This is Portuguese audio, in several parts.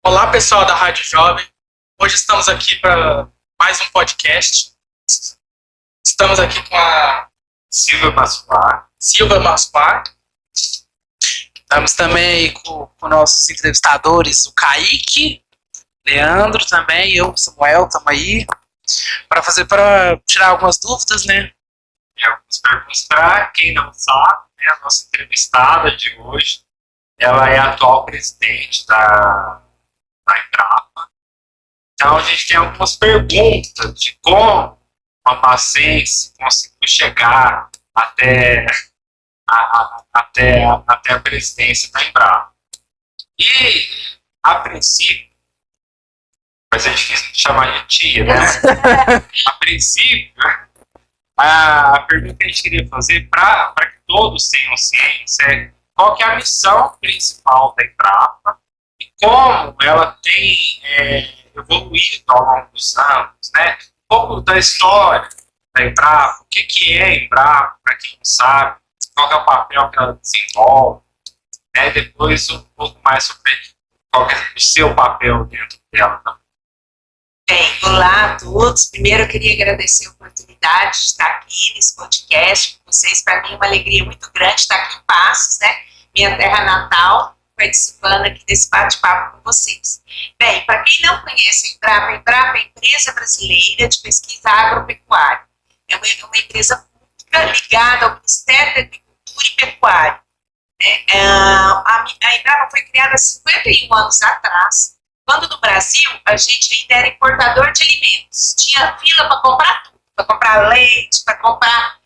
Olá, pessoal da Rádio Jovem. Hoje estamos aqui para mais um podcast. Estamos aqui com a Silvia Maspar. Estamos também aí com nossos entrevistadores, o Kaique, Leandro também, eu, Samuel, estamos aí para tirar algumas dúvidas, né? E algumas perguntas para quem não sabe, né? A nossa entrevistada de hoje, ela é a atual presidente da Embrapa. Então a gente tem algumas perguntas de como uma paciente conseguiu chegar até a presidência da Embrapa. E, a princípio, vai ser difícil de chamar de tia, né? A princípio, a pergunta que a gente queria fazer para que todos tenham ciência é qual que é a missão principal da Embrapa e como ela tem evoluído ao longo dos anos, né? Um pouco da história da Embrapa, o que é a Embrapa, para quem não sabe, qual que é o papel que ela desenvolve, né? Depois um pouco mais sobre qual que é o seu papel dentro dela também. Bem, olá a todos. Primeiro eu queria agradecer a oportunidade de estar aqui nesse podcast com vocês. Para mim é uma alegria muito grande estar aqui em Passos, né? Minha terra natal, participando aqui desse bate-papo com vocês. Bem, para quem não conhece a Embrapa é a Empresa Brasileira de Pesquisa Agropecuária. É uma empresa pública ligada ao Ministério da Agricultura e Pecuária. A Embrapa foi criada há 51 anos atrás, quando no Brasil a gente ainda era importador de alimentos. Tinha fila para comprar tudo, para comprar leite, para comprar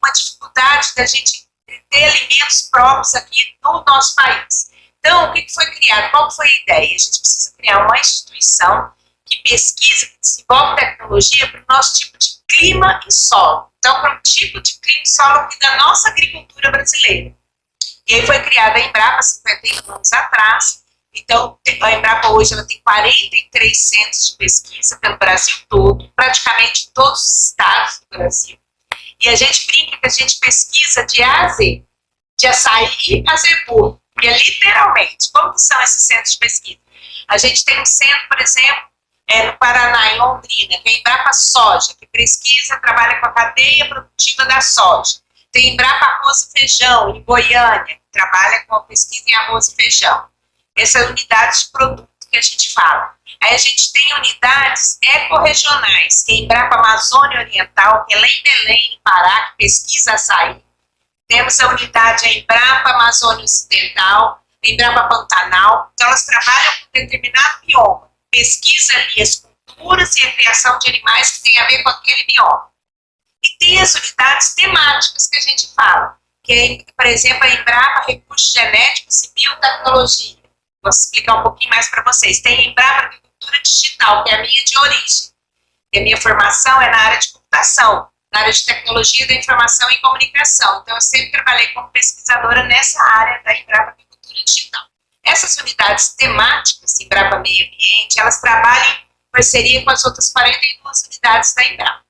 uma dificuldade da gente ter alimentos próprios aqui no nosso país. Então, o que foi criado? Qual foi a ideia? A gente precisa criar uma instituição que pesquisa, que desenvolve tecnologia para o nosso tipo de clima e solo. Então, para o tipo de clima e solo aqui da nossa agricultura brasileira. E aí foi criada a Embrapa 51 anos atrás. Então, a Embrapa hoje ela tem 43 centros de pesquisa pelo Brasil todo, praticamente em todos os estados do Brasil. E a gente brinca que a gente pesquisa de A a Z, de açaí a zebu, porque literalmente, como que são esses centros de pesquisa? A gente tem um centro, por exemplo, no Paraná, em Londrina, que é a Embrapa Soja, que pesquisa, trabalha com a cadeia produtiva da soja. Tem a Embrapa Arroz e Feijão, em Goiânia, que trabalha com a pesquisa em arroz e feijão. Essa unidade de produto que a gente fala. Aí a gente tem unidades ecorregionais, que é a Embrapa Amazônia Oriental, que é lá em Belém, no Pará, que pesquisa açaí. Temos a unidade a Embrapa Amazônia Ocidental, a Embrapa Pantanal. Então elas trabalham com determinado bioma. Pesquisa ali as culturas e a criação de animais que tem a ver com aquele bioma. E tem as unidades temáticas que a gente fala, que é, por exemplo, a Embrapa Recursos Genéticos e Biotecnologia. Vou explicar um pouquinho mais para vocês. Tem a Embrapa Agricultura Digital, que é a minha de origem. E a minha formação é na área de computação, na área de tecnologia da informação e comunicação. Então, eu sempre trabalhei como pesquisadora nessa área da Embrapa Agricultura Digital. Essas unidades temáticas, Embrapa Meio Ambiente, elas trabalham em parceria com as outras 42 unidades da Embrapa.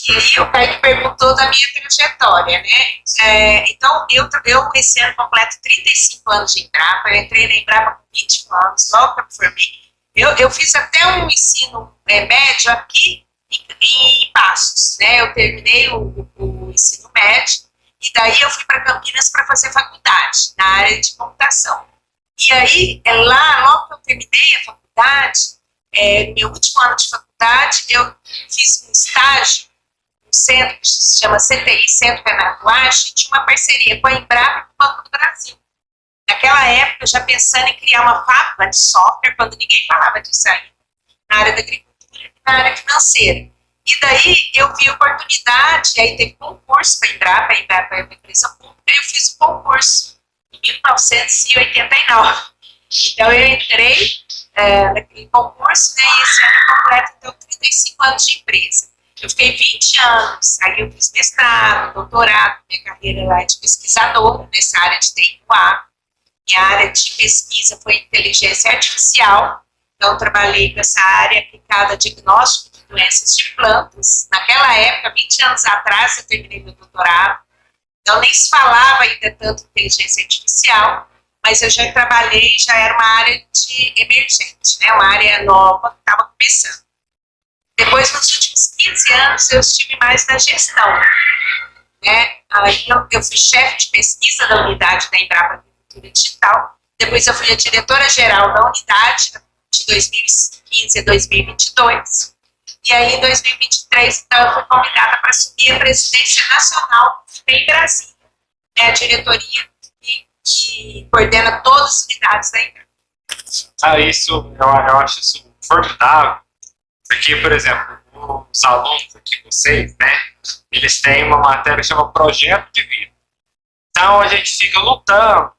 E aí o Kaique perguntou da minha trajetória, né? Então, eu esse ano completo 35 anos de Embrapa, eu entrei na Embrapa com 21 anos, logo que eu me formei. Eu fiz até um ensino médio aqui em Passos, né? Eu terminei o ensino médio e daí eu fui para Campinas para fazer faculdade, na área de computação. E aí, logo que eu terminei a faculdade, no meu último ano de faculdade, eu fiz um estágio centro que se chama CTI, Centro Renato Ache, tinha uma parceria com a Embrapa e com o Banco do Brasil. Naquela época, já pensando em criar uma fábrica de software, quando ninguém falava disso ainda, na área da agricultura e na área financeira. E daí eu vi oportunidade, aí teve concurso para a Embrapa é uma empresa pública, e eu fiz o concurso em 1989. Então eu entrei naquele concurso, né, e esse ano eu completo então 35 anos de empresa. Eu fiquei 20 anos, aí eu fiz mestrado, doutorado, minha carreira lá é de pesquisadora nessa área de TI/QA. Minha área de pesquisa foi inteligência artificial, então trabalhei com essa área aplicada a diagnóstico de doenças de plantas. Naquela época, 20 anos atrás, eu terminei meu doutorado, então nem se falava ainda tanto em inteligência artificial, mas eu já trabalhei, já era uma área de emergente, né? Uma área nova que estava começando. Depois, nos últimos 15 anos, eu estive mais na gestão, né? Aí eu fui chefe de pesquisa da unidade da Embrapa Agricultura Digital. Depois eu fui a diretora-geral da unidade de 2015 a 2022. E aí, em 2023, então, eu fui convidada para assumir a presidência nacional em Brasília, né? A diretoria que coordena todas as unidades da Embrapa. Eu acho isso formidável, porque, por exemplo, os alunos aqui, vocês, né, eles têm uma matéria que chama Projeto de Vida. Então, a gente fica lutando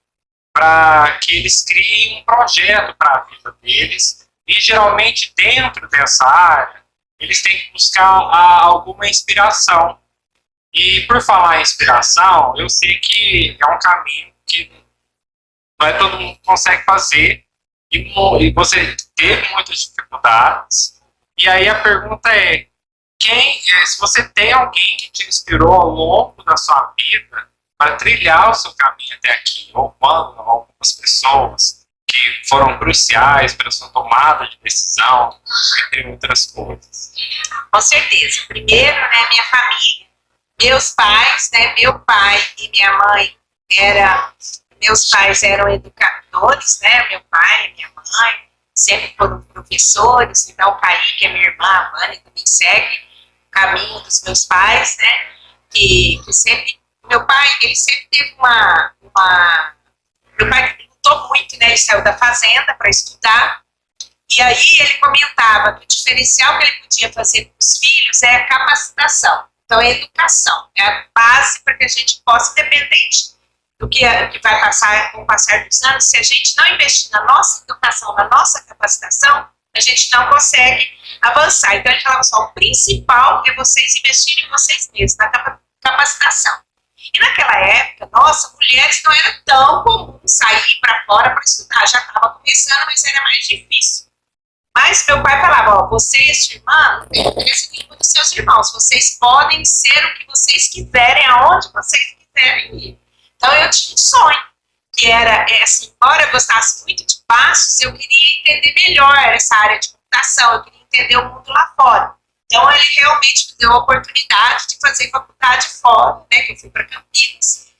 para que eles criem um projeto para a vida deles, e geralmente dentro dessa área eles têm que buscar alguma inspiração. E por falar em inspiração, eu sei que é um caminho que não é todo mundo que consegue fazer, e você teve muitas dificuldades. E aí a pergunta é, se você tem alguém que te inspirou ao longo da sua vida para trilhar o seu caminho até aqui, ou quando algumas pessoas que foram cruciais para a sua tomada de decisão, entre outras coisas. Com certeza. Primeiro, né, minha família, meus pais, né, meu pai e minha mãe meus pais eram educadores, né, meu pai e minha mãe sempre foram professores, então o Kaique, a minha irmã, a Vânia, também segue o caminho dos meus pais, né, que sempre, meu pai, ele sempre teve meu pai lutou muito, né, ele saiu da fazenda para estudar, e aí ele comentava que o diferencial que ele podia fazer com os filhos é a capacitação. Então, é a educação, é a base para que a gente possa, independente do que vai passar com o passar dos anos, se a gente não investir na nossa educação, na nossa capacitação, a gente não consegue avançar. Então, ele falava só, o principal é vocês investirem em vocês mesmos, na capacitação. E naquela época, nossa, mulheres não era tão comum sair para fora para estudar, já estava começando, mas era mais difícil. Mas meu pai falava, ó, você e sua irmã não tem interesse nenhum dos seus irmãos, vocês podem ser o que vocês quiserem, aonde vocês quiserem ir. Então eu tinha um sonho, que era, assim, embora eu gostasse muito de passos, eu queria entender melhor essa área de computação, eu queria entender o mundo lá fora. Então ele realmente me deu a oportunidade de fazer faculdade fora, né, que eu fui para Campinas,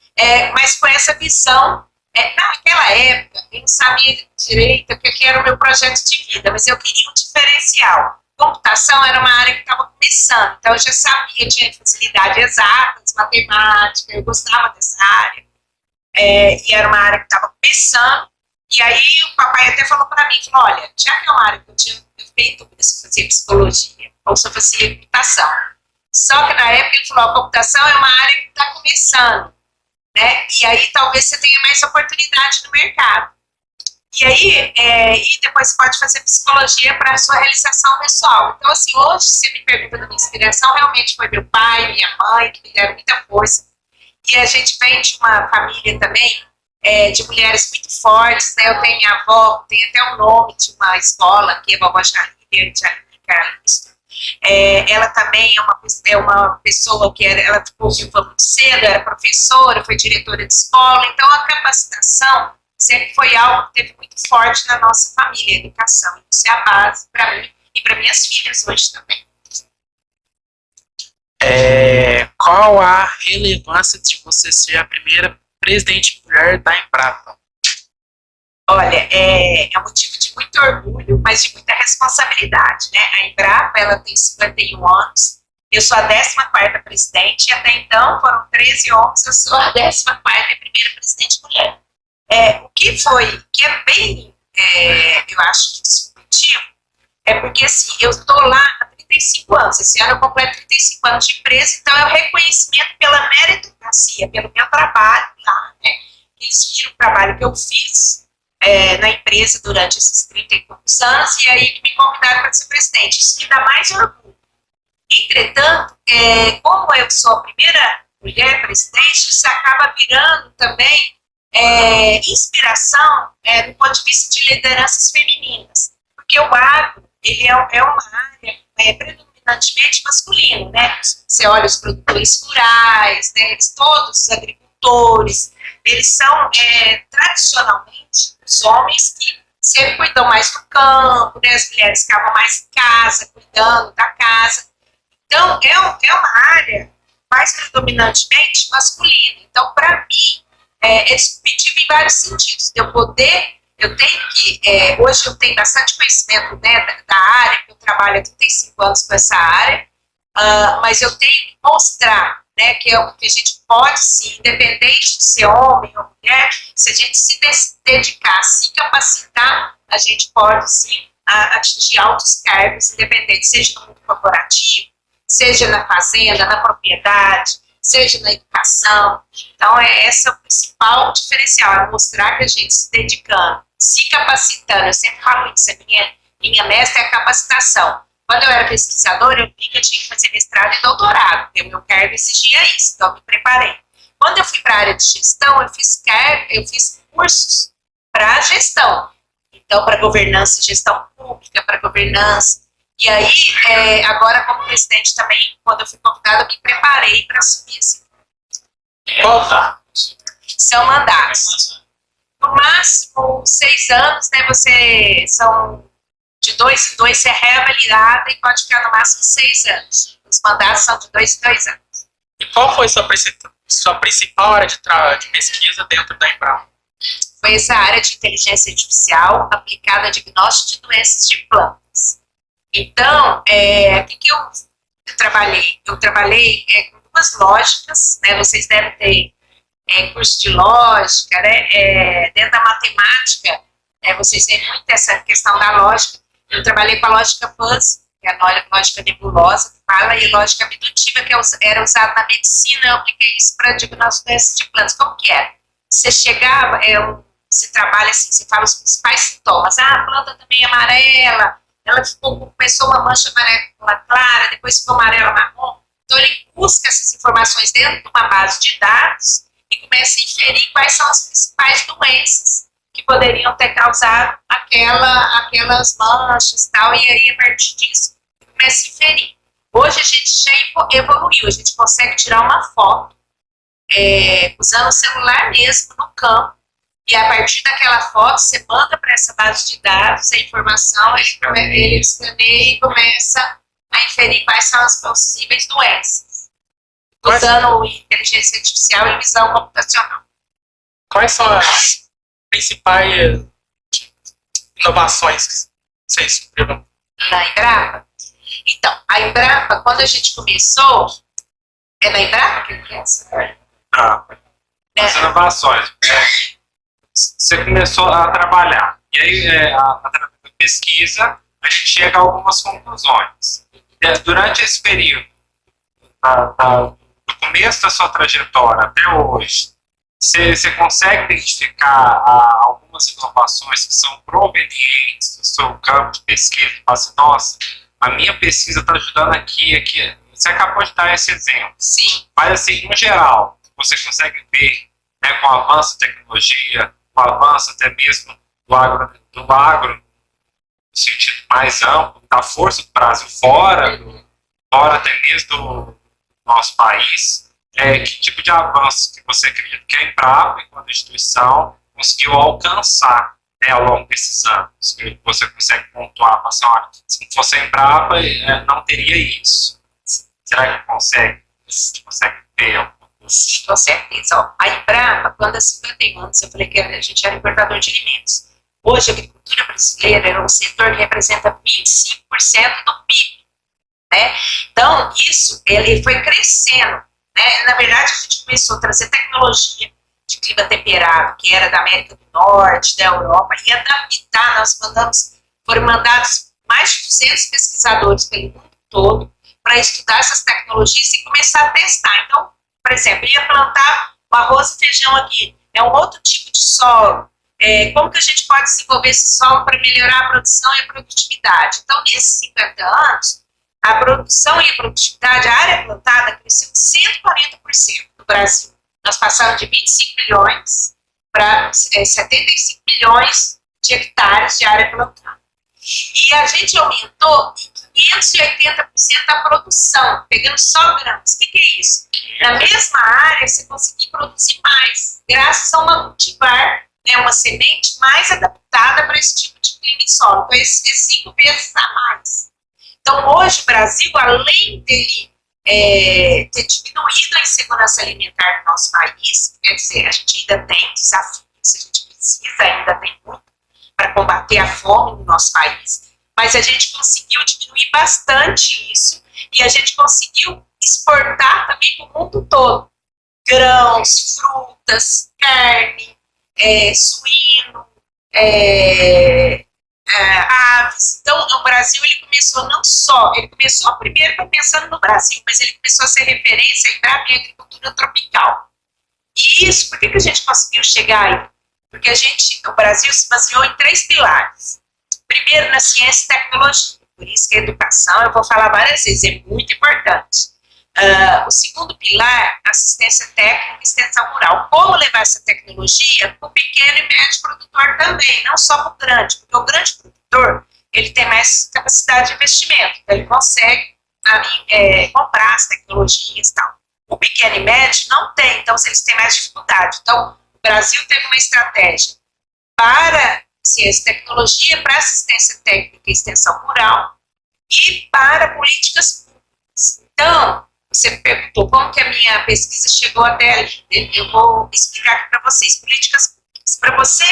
mas com essa visão. Naquela época, eu não sabia direito o que era o meu projeto de vida, mas eu queria um diferencial. Computação era uma área que estava começando, então eu já sabia, tinha facilidade exatas, matemática, eu gostava dessa área, e era uma área que estava começando, e aí o papai até falou para mim, falou, olha, já que é uma área que eu tinha feito dúvida se eu fazia psicologia ou se eu fazia computação, só que na época ele falou, a computação é uma área que está começando, né? E aí talvez você tenha mais oportunidade no mercado. E aí, e depois você pode fazer psicologia para a sua realização pessoal. Então, assim, hoje, você me pergunta da minha inspiração, realmente foi meu pai, minha mãe, que me deram muita força. E a gente vem de uma família também, de mulheres muito fortes, né? Eu tenho minha avó, tem até o nome de uma escola, que é a vovó Jaline Carlisto. Ela também é uma pessoa que ela ficou viúva muito cedo, era professora, foi diretora de escola, então a capacitação sempre foi algo que teve muito forte na nossa família, a educação. Isso é a base para mim e para minhas filhas hoje também. Qual a relevância de você ser a primeira presidente mulher da Embrapa? Olha, é motivo de muito orgulho, mas de muita responsabilidade, né? A Embrapa, ela tem 51 anos, eu sou a 14ª presidente, e até então foram 13 homens, eu sou a 14ª e primeira presidente mulher. O que é bem, eu acho, disruptivo, é porque, assim, eu estou lá há 35 anos, esse ano eu completo 35 anos de empresa, então é o reconhecimento pela meritocracia, pelo meu trabalho lá, né? Eles viram o trabalho que eu fiz na empresa durante esses 30 e poucos anos, e aí que me convidaram para ser presidente. Isso me dá mais orgulho. Entretanto, como eu sou a primeira mulher presidente, isso acaba virando também inspiração do ponto de vista de lideranças femininas. Porque o agro, ele é uma área predominantemente masculina, né? Você olha os produtores rurais, né? Todos os agricultores, agricultores, eles são tradicionalmente os homens que sempre cuidam mais do campo, né? As mulheres ficavam mais em casa, cuidando da casa. Então, é uma área mais predominantemente masculina. Então, para mim, é disruptivo em vários sentidos. Eu tenho que, hoje eu tenho bastante conhecimento, né, da área, que eu trabalho há 35 anos com essa área, mas eu tenho que mostrar, né, que a gente pode sim, independente de ser homem ou mulher, se a gente se dedicar, se capacitar, a gente pode sim atingir altos cargos, independente, seja no mundo corporativo, seja na fazenda, na propriedade, seja na educação. Então, esse é o principal diferencial, é mostrar que a gente se dedicando, se capacitando, eu sempre falo isso, a minha mestra é a capacitação. Quando eu era pesquisadora, eu vi que eu tinha que fazer mestrado e doutorado, porque o meu cargo exigia isso, então eu me preparei. Quando eu fui para a área de gestão, eu fiz cursos para gestão, então para governança e gestão pública, para governança. E aí, agora como presidente também, quando eu fui convidada, eu me preparei para assumir esse. São mandatos. No máximo 6 anos, né? São de 2 em 2, você é reavaliada e pode ficar no máximo 6 anos. Os mandatos são de 2 em 2 anos. E qual foi sua principal área de pesquisa dentro da Embrapa? Foi essa área de inteligência artificial aplicada a diagnóstico de doenças de plantas. Então, o que eu trabalhei? Eu trabalhei com 2 lógicas, né? Vocês devem ter curso de lógica, né? Dentro da matemática, vocês veem muito essa questão da lógica. Eu trabalhei com a lógica fuzzy, que é a lógica nebulosa, que fala, e a lógica abdutiva, que era usada na medicina. Eu apliquei isso para diagnóstico de plantas. Como que era? Você chegava, você trabalha assim, você fala os principais sintomas. A planta também é amarela, ela começou uma mancha amarela clara, depois ficou amarela marrom. Então, ele busca essas informações dentro de uma base de dados e começa a inferir quais são as principais doenças que poderiam ter causado aquelas manchas e tal, e aí, a partir disso, começa a inferir. Hoje, a gente já evoluiu, a gente consegue tirar uma foto usando o celular mesmo no campo, e a partir daquela foto, você manda para essa base de dados a informação, ele escaneia e começa a inferir quais são as possíveis doenças, usando inteligência artificial e visão computacional. Quais são as principais inovações que vocês descobriram na Embrapa? Então, a Embrapa, quando a gente começou, é na Embrapa que é essa? As inovações. Você começou a trabalhar, e aí, através da pesquisa, a gente chega a algumas conclusões. Durante esse período, do começo da sua trajetória até hoje, você consegue identificar algumas inovações que são provenientes do seu campo de pesquisa e fala assim, nossa, a minha pesquisa está ajudando aqui. Você acabou de dar esse exemplo. Sim. Mas assim, no geral, você consegue ver, né, com o avanço da tecnologia, com o avanço até mesmo do agro no sentido mais amplo, da força do Brasil fora até mesmo do nosso país, que tipo de avanço que você acredita que a Embrapa, enquanto instituição, conseguiu alcançar, né, ao longo desses anos? Que você consegue pontuar, passar, olha, se não fosse a Embrapa, não teria isso. Será que consegue ter alguma coisa? Sim, com certeza. Ó, a Embrapa, quando há 51 anos, eu falei que a gente era importador de alimentos. Hoje, a agricultura brasileira é um setor que representa 25% do PIB. Né? Então, isso ele foi crescendo. Né? Na verdade, a gente começou a trazer tecnologia de clima temperado, que era da América do Norte, da Europa, e adaptar. Foram mandados mais de 200 pesquisadores pelo mundo todo para estudar essas tecnologias e começar a testar. Então, por exemplo, ia plantar o arroz e feijão aqui, é um outro tipo de solo. Como que a gente pode desenvolver esse solo para melhorar a produção e a produtividade? Então, nesses 50 anos, a produção e a produtividade, a área plantada cresceu 140% no Brasil. Nós passamos de 25 milhões para 75 milhões de hectares de área plantada. E a gente aumentou em 580% da produção, pegando só grãos. O que é isso? Na mesma área, você conseguir produzir mais, graças a uma cultivar, né, uma semente mais adaptada para esse tipo de clima e solo. Então, é 5 vezes a mais. Então, hoje, o Brasil, além dele ter diminuído a insegurança alimentar no nosso país, quer dizer, a gente ainda tem desafios, a gente precisa, ainda tem muito para combater a fome no nosso país, mas a gente conseguiu diminuir bastante isso e a gente conseguiu exportar também para o mundo todo. Grãos, frutas, carne, suíno, aves. Então, o Brasil, ele começou primeiro pensando no Brasil, mas ele começou a ser referência para a agricultura tropical. E isso, por que a gente conseguiu chegar aí? Porque o Brasil se baseou em 3 pilares. Primeiro, na ciência e tecnologia. Por isso que a educação, eu vou falar várias vezes, é muito importante. O segundo pilar, assistência técnica e extensão rural. Como levar essa tecnologia para o pequeno e médio produtor também, não só para o grande, porque o grande produtor, ele tem mais capacidade de investimento, então ele consegue comprar as tecnologias e tal. O pequeno e médio não tem, então eles têm mais dificuldade. Então, o Brasil teve uma estratégia para ciência e tecnologia, para assistência técnica e extensão rural e para políticas públicas. Então, você me perguntou como que a minha pesquisa chegou até ali. Eu vou explicar aqui para vocês. Políticas públicas. Para você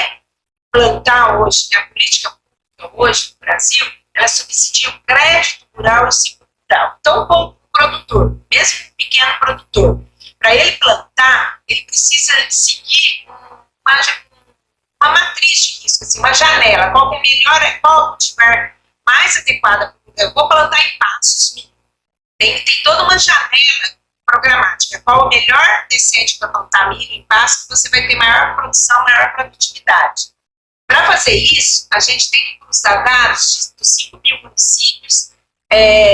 plantar hoje, a política pública hoje no Brasil, ela subsidia o crédito rural e o ciclo rural. Então, o produtor, mesmo um pequeno produtor, para ele plantar, ele precisa seguir uma matriz de risco, assim, uma janela. Qual que é melhor, qual cultivar mais adequada. Eu vou plantar em passos. Tem toda uma janela programática. Qual o melhor descende para plantar milho em pasto, que você vai ter maior produção, maior produtividade. Para fazer isso, a gente tem que cruzar dados dos 5 mil municípios,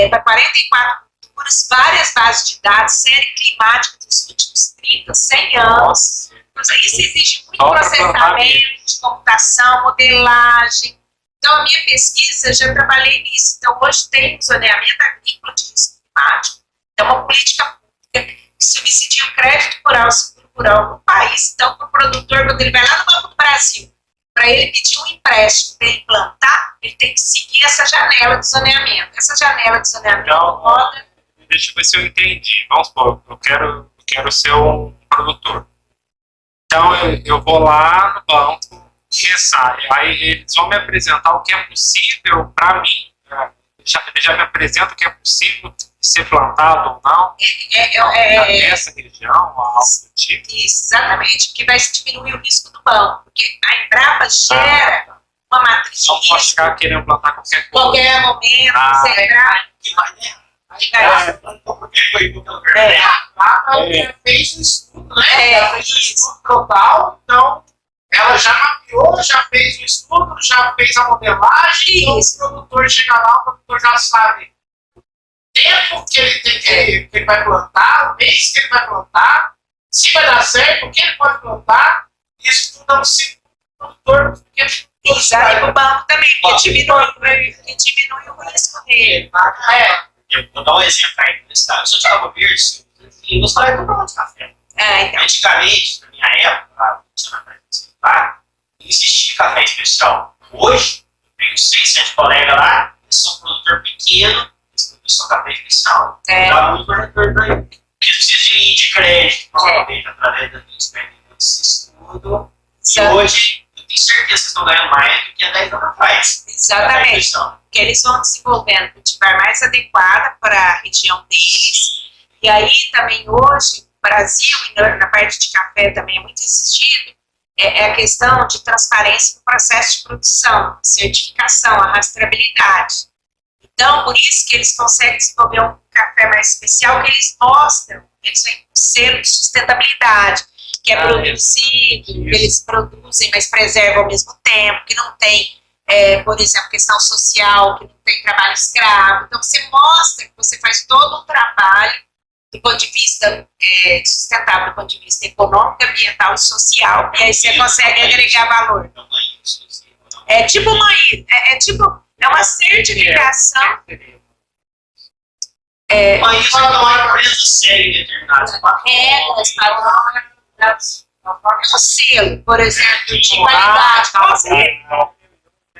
para 44 culturas, várias bases de dados, série climática dos últimos 30, 100 anos. Então, isso exige muito processamento de computação, modelagem. Então, a minha pesquisa, eu já trabalhei nisso. Então, hoje tem um zoneamento agrícola de risco climático. É uma política pública que subsidia o crédito rural e o seguro rural no país. Então, para o produtor, quando ele vai lá no Banco do Brasil, para ele pedir um empréstimo para ele plantar, ele tem que seguir essa janela de zoneamento. Essa janela de zoneamento roda. Deixa eu ver se eu entendi. Vamos supor, eu quero ser um produtor. Então, eu vou lá no banco, aí eles vão me apresentar o que é possível para mim. Eles já me apresentam o que é possível ser plantado ou não nessa região, algo do tipo. Isso, exatamente, que vai diminuir o risco do banco, porque a Embrapa gera uma matriz de risco. Não pode ficar querendo plantar qualquer coisa. Qualquer momento, você Ela fez um estudo, né? Ela fez um estudo total, então ela já mapeou, já fez o estudo, já fez a modelagem, então o produtor chega lá, o produtor já sabe o tempo que ele tem que ele vai plantar, o mês que ele vai plantar, se vai dar certo, o que ele pode plantar, isso tudo é um ciclo do produtor, porque isso aí pro banco também, porque diminui o risco dele. Eu vou dar um exemplo aí no estado. Se eu tirar uma verde, eu gostaria de comprar de café. Então. Antigamente, na minha época, lá, não existia café especial. Hoje, eu tenho 600 colegas lá, eles são produtor pequeno, eles produzem café especial. Dá muito produtor para ele. Eles precisam de crédito, provavelmente, através do experimento desse estudo. E hoje, eu tenho certeza que estão ganhando mais do que há 10 anos atrás. Exatamente. Porque eles vão desenvolvendo cultivar mais adequada para a região deles. E aí também hoje, no Brasil e na parte de café também é muito exigido, é a questão de transparência no processo de produção, certificação, a rastreabilidade. Então, por isso que eles conseguem desenvolver um café mais especial, que eles mostram, eles vêm com selo de sustentabilidade, que é produzido, que eles produzem, mas preservam ao mesmo tempo, que não tem, por exemplo, questão social, que não tem trabalho escravo. Então, você mostra que você faz todo um trabalho do ponto de vista sustentável, do ponto de vista econômico, ambiental e social, e aí você consegue agregar valor. É tipo uma certificação. Mas isso é uma empresa séria em determinados regras, padrões, um selo, por exemplo, de Ah, qualidade. tá.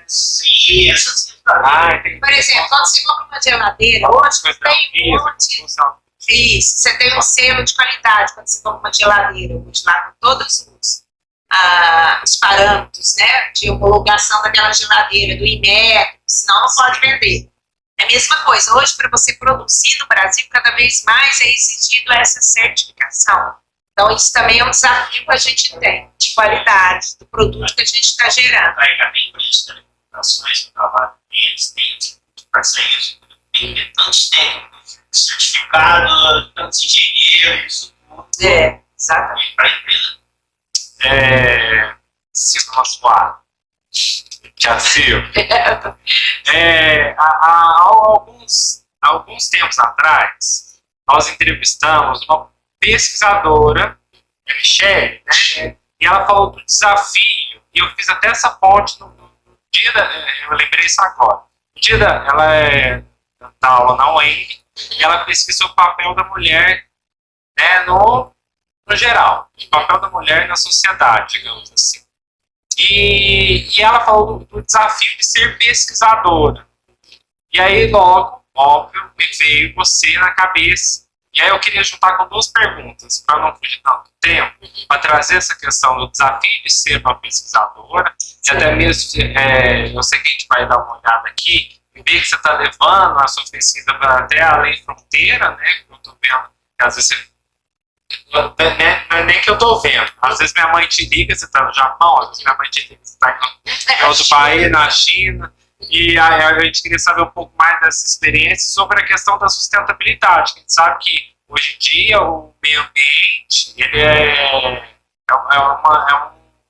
Sim, essas Entendi. Por exemplo, quando você compra uma geladeira, hoje tem um monte. Isso, você tem um selo de qualidade quando você compra uma geladeira, hoje lá com todos os parâmetros, né, de homologação daquela geladeira, do IMEC, senão não pode vender. É a mesma coisa, hoje para você produzir no Brasil, cada vez mais é exigido essa certificação. Então isso também é um desafio que a gente tem, de qualidade, do produto que a gente está gerando. ainda bem por isso, telecomunicações, eu trabalho com eles, tem parceiros, tem tantos técnicos, certificados, tantos engenheiros, Exatamente. para a empresa. Cito uma suave. Já Silvio. Há alguns tempos atrás, nós entrevistamos uma pesquisadora, a Michelle, né? E ela falou do desafio, e eu fiz até essa ponte no dia eu lembrei isso agora. No dia ela dá aula na UEM, e ela pesquisou o papel da mulher, né, no geral, o papel da mulher na sociedade, digamos assim. E ela falou do desafio de ser pesquisadora. E aí, logo, óbvio, me veio você na cabeça. E aí eu queria juntar com duas perguntas, para não fugir tanto tempo, para trazer essa questão do desafio de ser uma pesquisadora, e até mesmo, eu sei que a gente vai dar uma olhada aqui, e ver que você está levando a sua pesquisa para até além fronteira, né? Que eu estou vendo, que às vezes você não é nem que eu tô vendo. Às vezes minha mãe te liga, você tá no Japão, às vezes minha mãe te liga, você tá em outro país, na China. E aí a gente queria saber um pouco mais dessa experiência sobre a questão da sustentabilidade. A gente sabe que hoje em dia o meio ambiente ele é um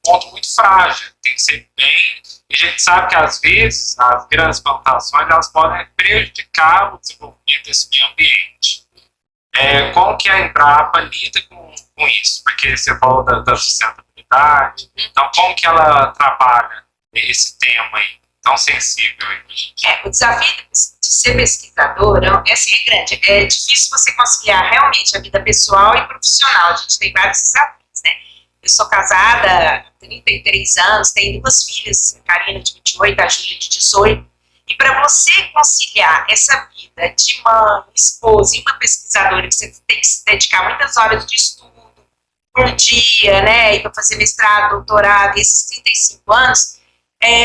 ponto muito frágil, tem que ser bem. E a gente sabe que às vezes as grandes plantações elas podem prejudicar o desenvolvimento desse meio ambiente. Como que a Embrapa lida com isso? Porque você falou da sustentabilidade, então como que ela trabalha esse tema aí, tão sensível aí pra gente? O desafio de ser pesquisador é grande. É difícil você conciliar realmente a vida pessoal e profissional. A gente tem vários desafios, né? Eu sou casada há 33 anos, tenho duas filhas, a Karina de 28, a Júlia de 18. E para você conciliar essa vida de mãe, esposa e uma pesquisadora, que você tem que se dedicar muitas horas de estudo por dia, né, e para fazer mestrado, doutorado, e esses 35 anos,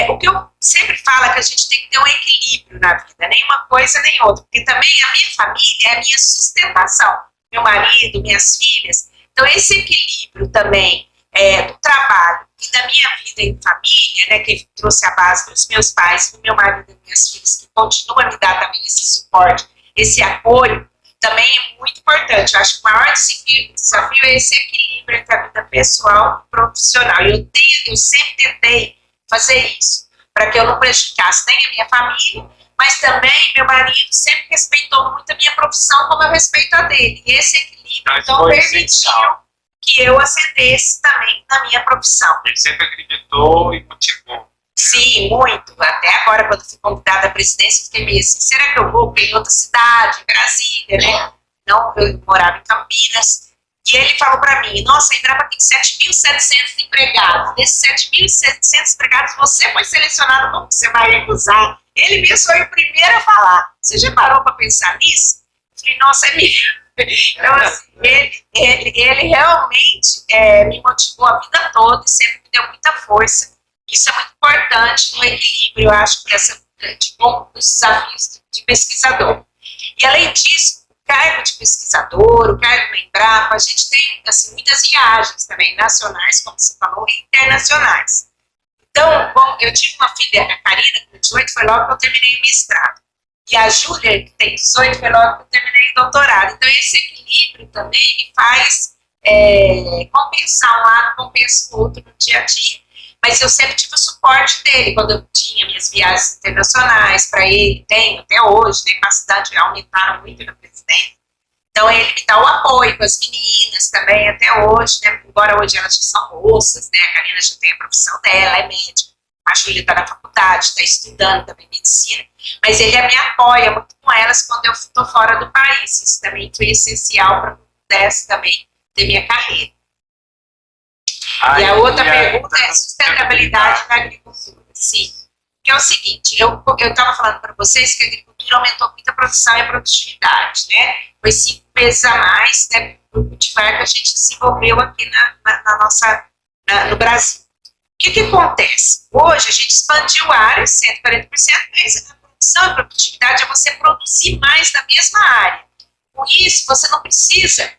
o que eu sempre falo é que a gente tem que ter um equilíbrio na vida, nem uma coisa nem outra, porque também a minha família é a minha sustentação, meu marido, minhas filhas. Então esse equilíbrio também do trabalho e da minha vida em família, né, que trouxe a base dos meus pais, do meu marido e das minhas filhas, que continua a me dar também esse suporte, esse apoio, também é muito importante. Eu acho que o maior desafio é esse equilíbrio entre a vida pessoal e profissional. Eu sempre tentei fazer isso, para que eu não prejudicasse nem a minha família, mas também meu marido sempre respeitou muito a minha profissão como eu respeito a dele. E esse equilíbrio, então, permitiu que eu ascendesse também na minha profissão. Ele sempre acreditou e motivou. Sim, muito. Até agora, quando fui convidada à presidência, eu fiquei meio assim, será que eu vou em outra cidade, em Brasília, né? Não, eu morava em Campinas. E ele falou para mim, nossa, a Embrapa tem 7.700 empregados. Desses 7.700 empregados, você foi selecionado, como você vai recusar? Ele mesmo foi o primeiro a falar. Você já parou para pensar nisso? Eu falei, nossa, é mesmo. Então, assim, ele realmente me motivou a vida toda e sempre me deu muita força. Isso é muito importante no equilíbrio, eu acho, dos desafios de pesquisador. E, além disso, o cargo de pesquisador, o cargo da Embrapa, a gente tem assim, muitas viagens também, nacionais, como você falou, e internacionais. Então, bom, eu tive uma filha, a Karina, com 18, foi logo que eu terminei o mestrado. E a Júlia, que tem 18, foi logo que eu terminei o doutorado. Então, esse equilíbrio também me faz compensar um lado, compensa o outro no dia a dia. Mas eu sempre tive o suporte dele, quando eu tinha minhas viagens internacionais para ele, tenho até hoje, né, bastante, aumentaram muito no presidente. Então, ele me dá o apoio com as meninas também, até hoje, né, embora hoje elas já são moças, né, a Karina já tem a profissão dela, é médica. A Júlia está na faculdade, está estudando também medicina, mas ele me apoia muito com elas quando eu estou fora do país. Isso também foi essencial para que eu pudesse também ter minha carreira. E a outra pergunta é sustentabilidade na agricultura. Sim. Que é o seguinte, eu estava falando para vocês que a agricultura aumentou muito a produção e a produtividade, né? Foi 5 vezes a mais, né, do cultivar que a gente desenvolveu aqui no Brasil. O que acontece? Hoje a gente expandiu a área 140%, mas a produção e a produtividade é você produzir mais na mesma área. Com isso, você não precisa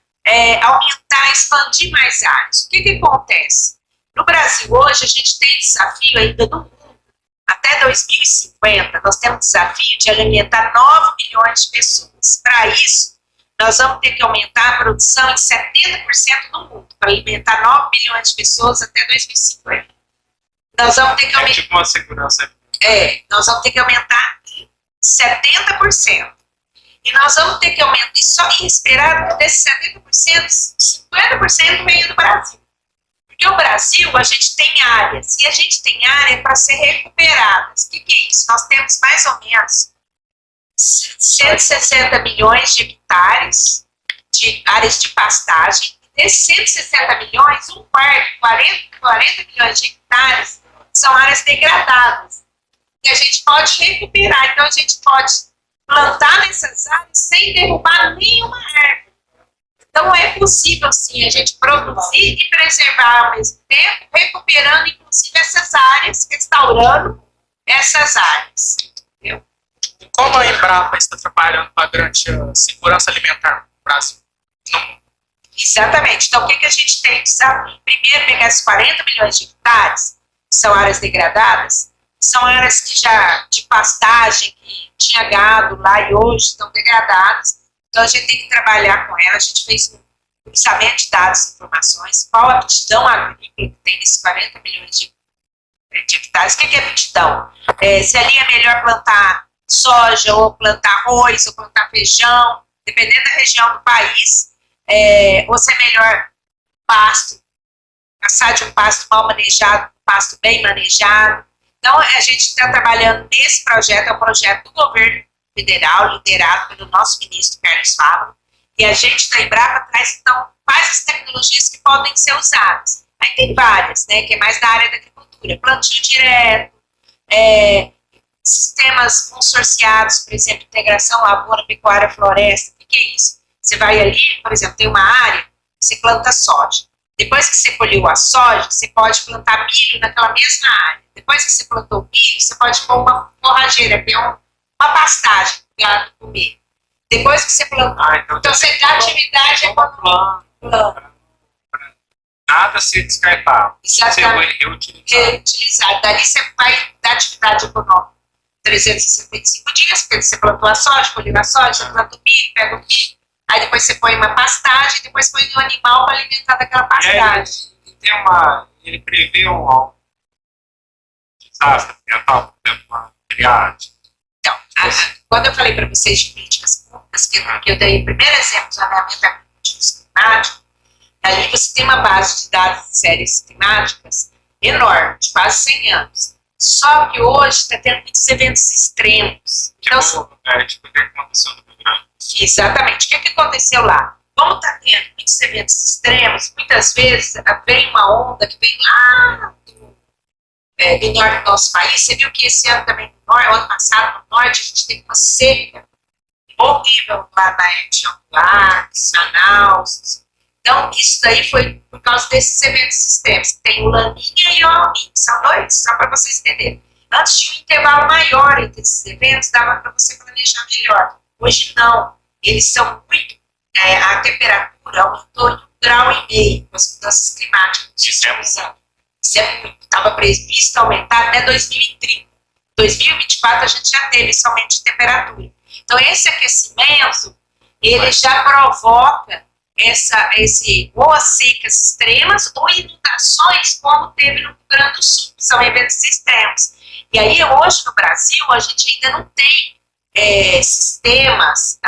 aumentar, expandir mais áreas. O que acontece? No Brasil hoje a gente tem desafio ainda do mundo. Até 2050, nós temos o desafio de alimentar 9 milhões de pessoas. Para isso, nós vamos ter que aumentar a produção em 70% no mundo, para alimentar 9 milhões de pessoas até 2050. Nós vamos ter que aumentar. É tipo uma segurança. Nós vamos ter que aumentar em 70%. E nós vamos ter que aumentar, e só esperar que desses 70%, 50% venha do Brasil. Porque o Brasil, a gente tem áreas, e a gente tem área para ser recuperadas. O que é isso? Nós temos mais ou menos 160 milhões de hectares de áreas de pastagem. E desses 160 milhões, um quarto, 40 milhões de hectares, são áreas degradadas. Que a gente pode recuperar. Então, a gente pode plantar nessas áreas sem derrubar nenhuma árvore. Então, é possível, sim, a gente produzir e preservar ao mesmo tempo, recuperando, inclusive, essas áreas, restaurando essas áreas. Entendeu? Como a Embrapa está trabalhando para garantir a segurança alimentar no Brasil? Exatamente. Então, o que a gente tem que saber? Primeiro, pegar esses 40 milhões de hectares, que são áreas degradadas, são áreas que já de pastagem, que tinha gado lá e hoje estão degradadas. Então, a gente tem que trabalhar com ela. A gente fez um cruzamento de dados e informações. Qual a aptidão agrícola que tem nesses 40 milhões de hectares? O que é aptidão? Se ali é melhor plantar soja, ou plantar arroz, ou plantar feijão, dependendo da região do país, ou se é melhor pasto, passar de um pasto mal manejado para um pasto bem manejado. Então, a gente está trabalhando nesse projeto, é um projeto do governo federal, liderado pelo nosso ministro Carlos Fávaro, e a gente da Embrapa traz, então, quais as tecnologias que podem ser usadas. Aí tem várias, né, que é mais da área da agricultura, plantio direto, sistemas consorciados, por exemplo, integração lavoura, pecuária, floresta. O que é isso? Você vai ali, por exemplo, tem uma área, você planta soja. Depois que você colheu a soja, você pode plantar milho naquela mesma área. Depois que você plantou milho, você pode pôr uma forrageira, que é uma pastagem para o gado comer. Depois que você plantou. Então você dá atividade econômica. Nada se descartar. Exatamente. Reutilizar. Reutilizar. Dali você vai dar atividade econômica. 365 dias, porque você plantou a soja, colheu a soja, você planta o milho, pega o milho. Aí depois você põe uma pastagem, depois põe um animal para alimentar daquela pastagem. Ele prevê um desastre ambiental, por exemplo, uma triagem. Então, quando eu falei para vocês de políticas públicas, que eu dei o primeiro exemplo de zoneamento agrícola climático, ali você tem uma base de dados de séries climáticas enorme, de quase 100 anos. Só que hoje está tendo muitos eventos extremos. Então, tipo o que aconteceu no Rio Grande. Exatamente. O que aconteceu lá? Como está tendo muitos eventos extremos, muitas vezes vem uma onda que vem lá do norte do nosso país. Você viu que esse ano também, ano passado, no norte, a gente teve uma seca horrível lá na região do Acre, Manaus. Então, isso daí foi por causa desses eventos extremos. Tem o Laninha e o Alninha, são dois, só para vocês entenderem. Antes tinha um intervalo maior entre esses eventos, dava para você planejar melhor. Hoje não, eles são muito, a temperatura aumentou em 1,5 grau com as mudanças climáticas. Isso é muito. Isso é muito, estava previsto aumentar até 2030. 2024 a gente já teve esse aumento de temperatura. Então esse aquecimento, ele já provoca ou as secas extremas ou inundações, como teve no Rio Grande do Sul, que são eventos extremos. E aí, hoje no Brasil, a gente ainda não tem sistemas,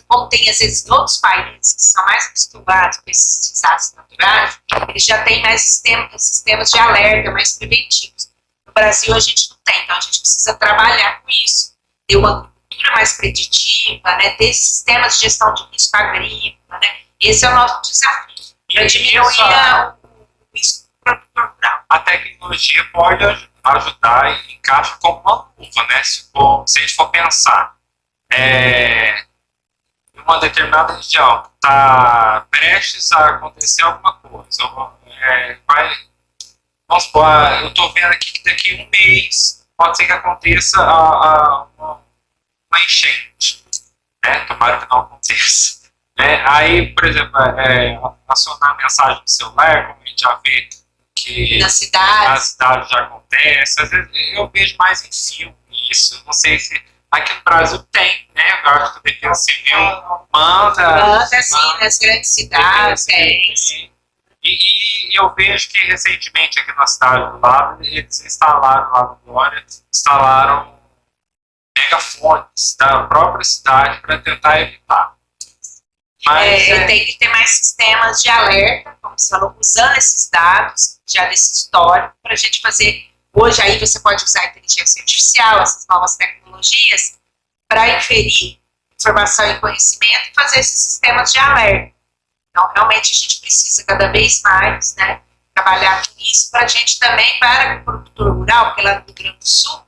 como tem às vezes em outros países que são mais acostumados com esses desastres naturais, eles já têm mais sistemas de alerta, mais preventivos. No Brasil a gente não tem, então a gente precisa trabalhar com isso. Ter uma agricultura mais preditiva, né? Ter sistemas de gestão de risco agrícola, né? Esse é o nosso desafio, para diminuir o risco do produtor rural. A tecnologia pode ajudar e encaixa como uma luva, né? Se a gente for pensar em uma determinada região está prestes a acontecer alguma coisa, vamos supor, eu estou vendo aqui que daqui a um mês pode ser que aconteça uma enchente, né? Tomara que não aconteça. Né? Aí, por exemplo, acionar a mensagem no celular, como a gente já vê que Na cidade já acontece, às vezes eu vejo mais em filme isso, não sei se aqui no Brasil tem, né? Eu acho que o Defesa Civil manda assim, nas grandes cidades, E eu vejo que recentemente aqui na cidade do lado, eles instalaram lá no Glória, megafones da própria cidade para tentar evitar. Mas, tem que ter mais sistemas de alerta, como você falou, usando esses dados, já desse histórico, para a gente fazer. Hoje aí você pode usar a inteligência artificial, essas novas tecnologias, para inferir informação e conhecimento e fazer esses sistemas de alerta. Então, realmente, a gente precisa cada vez mais, né, trabalhar com isso para a gente também, para o produtor rural, porque lá no Rio Grande do Sul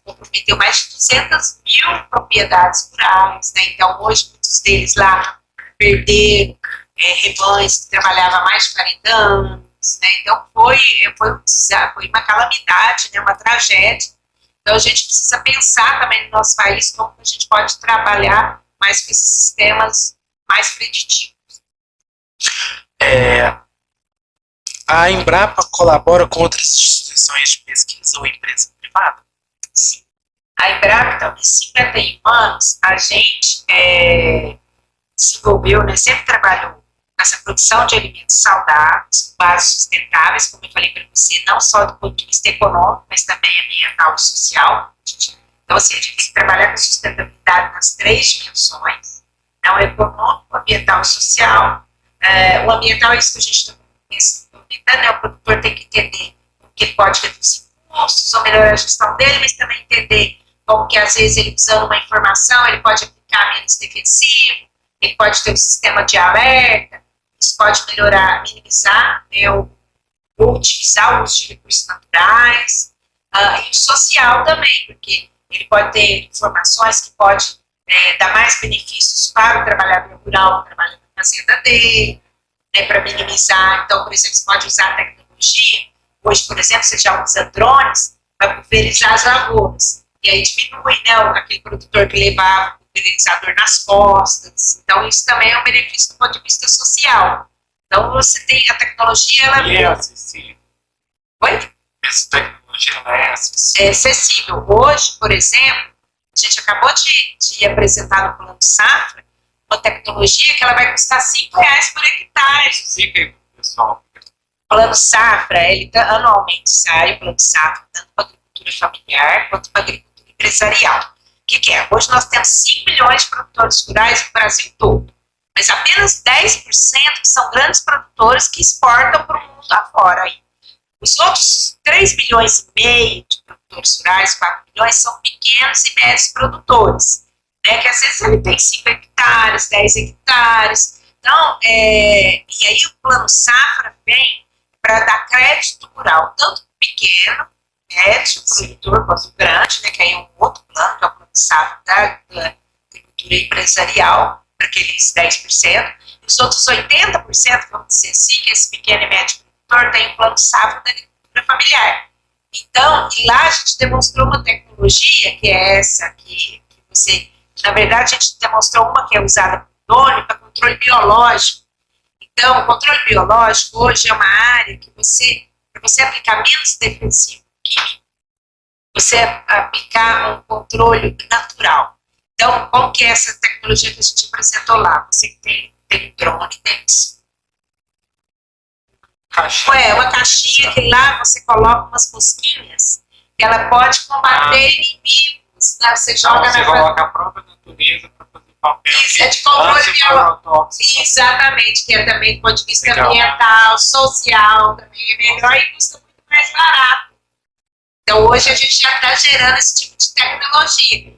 comprometeu mais de 200 mil propriedades rurais, né? Então, hoje, muitos deles lá perderam rebanhos que trabalhavam há mais de 40 anos, né? Então, foi uma calamidade, né, uma tragédia. Então, a gente precisa pensar também no nosso país como a gente pode trabalhar mais com esses sistemas mais preditivos. A Embrapa colabora com outras instituições de pesquisa ou empresa privada? Sim. A Embrapa, então, em 51 anos, a gente desenvolveu, né, sempre trabalhou nessa produção de alimentos saudáveis, bases sustentáveis, como eu falei para você, não só do ponto de vista econômico, mas também ambiental e social. Então, assim, a gente tem que trabalhar com sustentabilidade nas 3 dimensões, né, o econômico, ambiental e social. O ambiental é isso que a gente está comentando, né? O produtor tem que entender que ele pode reduzir custos ou melhorar a gestão dele, mas também entender como que, às vezes, ele usando uma informação, ele pode aplicar menos defensivo, ele pode ter um sistema de alerta, isso pode melhorar, minimizar, né, ou otimizar o uso de recursos naturais, e o social também, porque ele pode ter informações que podem dar mais benefícios para o trabalhador rural, o trabalhador na fazenda dele, né, para minimizar. Então, por exemplo, você pode usar a tecnologia. Hoje, por exemplo, você já usa drones para pulverizar as lavouras. E aí diminui, né, aquele produtor que levava o pulverizador nas costas. Então, isso também é um benefício do ponto de vista social. Então, você tem a tecnologia, ela é acessível. Oi? Essa tecnologia é acessível. É acessível. Hoje, por exemplo, a gente acabou de apresentar no Plano Safra uma tecnologia que ela vai custar R$5 por hectare. Fica aí, pessoal. O Plano Safra, anualmente sai o Plano Safra, tanto para a agricultura familiar quanto para a agricultura empresarial. O que é? Hoje nós temos 5 milhões de produtores rurais no Brasil todo, mas apenas 10% que são grandes produtores que exportam para o mundo afora. Aí. Os outros 3,5 milhões de produtores rurais, 4 milhões, são pequenos e médios produtores, né, que às vezes ele tem 5 hectares, 10 hectares. Então, e aí o Plano Safra vem para dar crédito rural, tanto para o pequeno, médio, produtor, quanto o grande, né, que aí é um outro plano, que é o Plano Safra da agricultura empresarial, para aqueles 10%, e os outros 80%, vamos dizer assim, que esse pequeno e médio produtor tem o Plano Safra da agricultura familiar. Então, e lá a gente demonstrou uma tecnologia, que é essa aqui, que você, na verdade, a gente demonstrou uma que é usada por drone para controle biológico. Então, o controle biológico hoje é uma área que para você aplicar menos defensivo químico, você aplicar um controle natural. Então, qual que é essa tecnologia que a gente apresentou lá? Você tem um drone, tem uma caixinha que lá você coloca umas mosquinhas que ela pode combater inimigos. Né? Você joga você coloca a própria natureza para fazer papel. Isso, é de controle biológico. Exatamente, que é também do ponto de vista ambiental, social, também é melhor e custa muito mais barato. Então, hoje a gente já está gerando esse tipo de tecnologia.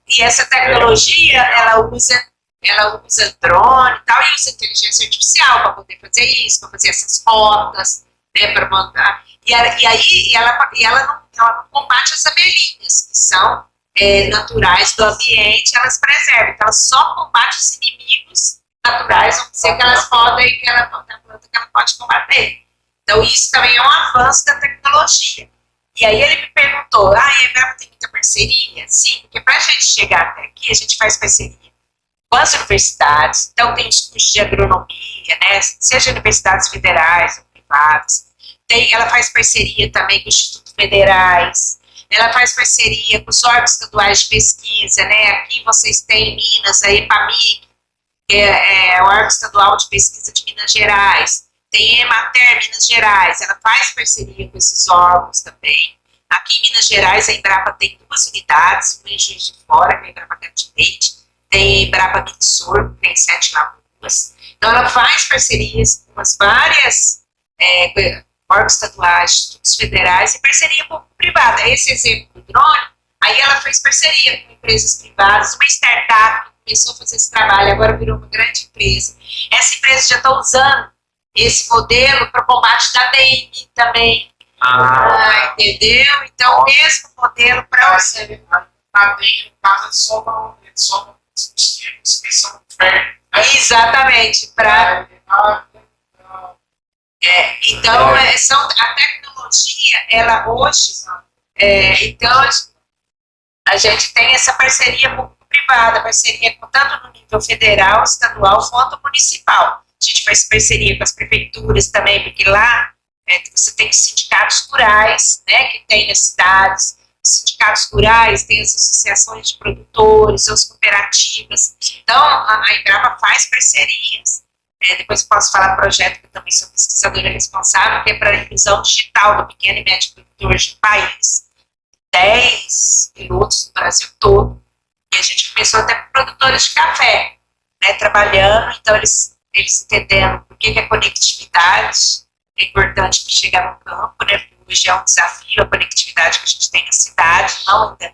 E essa tecnologia, ela usa drone e tal, e usa inteligência artificial para poder fazer isso, para fazer essas rotas, né, para mandar. E aí ela não combate as abelhinhas, que são naturais do ambiente, elas preservam. Então, ela só combate os inimigos naturais, vamos dizer, que elas podem, que ela pode combater. Então, isso também é um avanço da tecnologia. E aí ele me perguntou, a Embrapa tem muita parceria? Sim, porque para a gente chegar até aqui, a gente faz parceria com as universidades, então tem os cursos de agronomia, né, seja universidades federais ou privadas, ela faz parceria também com institutos federais, ela faz parceria com os órgãos estaduais de pesquisa, né, aqui vocês têm em Minas, a EPAMIG, que é o órgão estadual de pesquisa de Minas Gerais, tem Emater Minas Gerais, ela faz parceria com esses órgãos também. Aqui em Minas Gerais, a Embrapa tem 2 unidades, uma em Juiz de Fora, que é a Embrapa Canto de Leite, tem a Embrapa Mitsur, que tem 7 lagoas. Então, ela faz parcerias com as várias órgãos estaduais, institutos federais e parceria público-privada. Esse exemplo do drone, aí ela fez parceria com empresas privadas, uma startup que começou a fazer esse trabalho, agora virou uma grande empresa. Essa empresa já está usando esse modelo para o combate da dengue também. Entendeu? Então, o mesmo modelo para você. Na dengue, no caso, eles somam os mosquitos que são verdes. Exatamente. Então, a tecnologia, ela hoje, então, a gente tem essa parceria público-privada, parceria tanto no nível federal, estadual, quanto municipal. A gente faz parceria com as prefeituras também, porque lá você tem sindicatos rurais, né, que tem nas cidades, sindicatos rurais, tem as associações de produtores, as cooperativas. Então, a Embrapa faz parcerias. Depois eu posso falar do projeto, que eu também sou pesquisadora responsável, que é para a inclusão digital do pequeno e médio produtor do país. 10 pilotos no Brasil todo. E a gente começou até com produtores de café, né, trabalhando, então eles entendendo o que é conectividade, é importante para chegar no campo, né, hoje é um desafio a conectividade que a gente tem na cidade, não ainda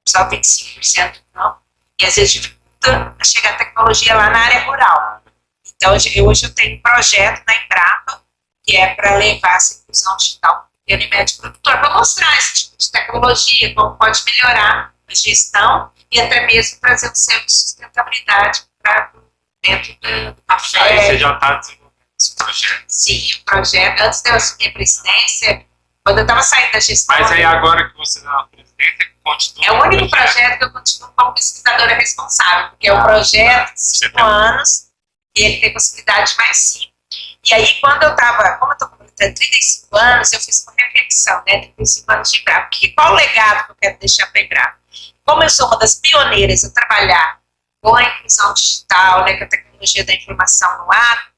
só 25% do campo, e às vezes dificulta a chegar a tecnologia lá na área rural. Então, hoje eu tenho um projeto na Embrapa, que é para levar essa inclusão digital para o pequeno e médio produtor, para mostrar esse tipo de tecnologia, como pode melhorar a gestão e até mesmo trazer um selo de sustentabilidade para dentro do café. Aí você já está desenvolvendo esse projeto. Sim, o projeto, antes de eu assumir a presidência, quando eu estava saindo da gestão... Mas aí agora que você está na presidência, continua... É o único projeto que eu continuo como pesquisadora responsável, porque é um projeto de 5 anos, e ele tem possibilidade de mais 5. E aí, quando eu estava, como eu estou completando 35 anos, eu fiz uma reflexão, né, 35 anos de Embrapa. Qual o legado que eu quero deixar para a Embrapa? Como eu sou uma das pioneiras a trabalhar com a inclusão digital, né, com a tecnologia da informação no ar,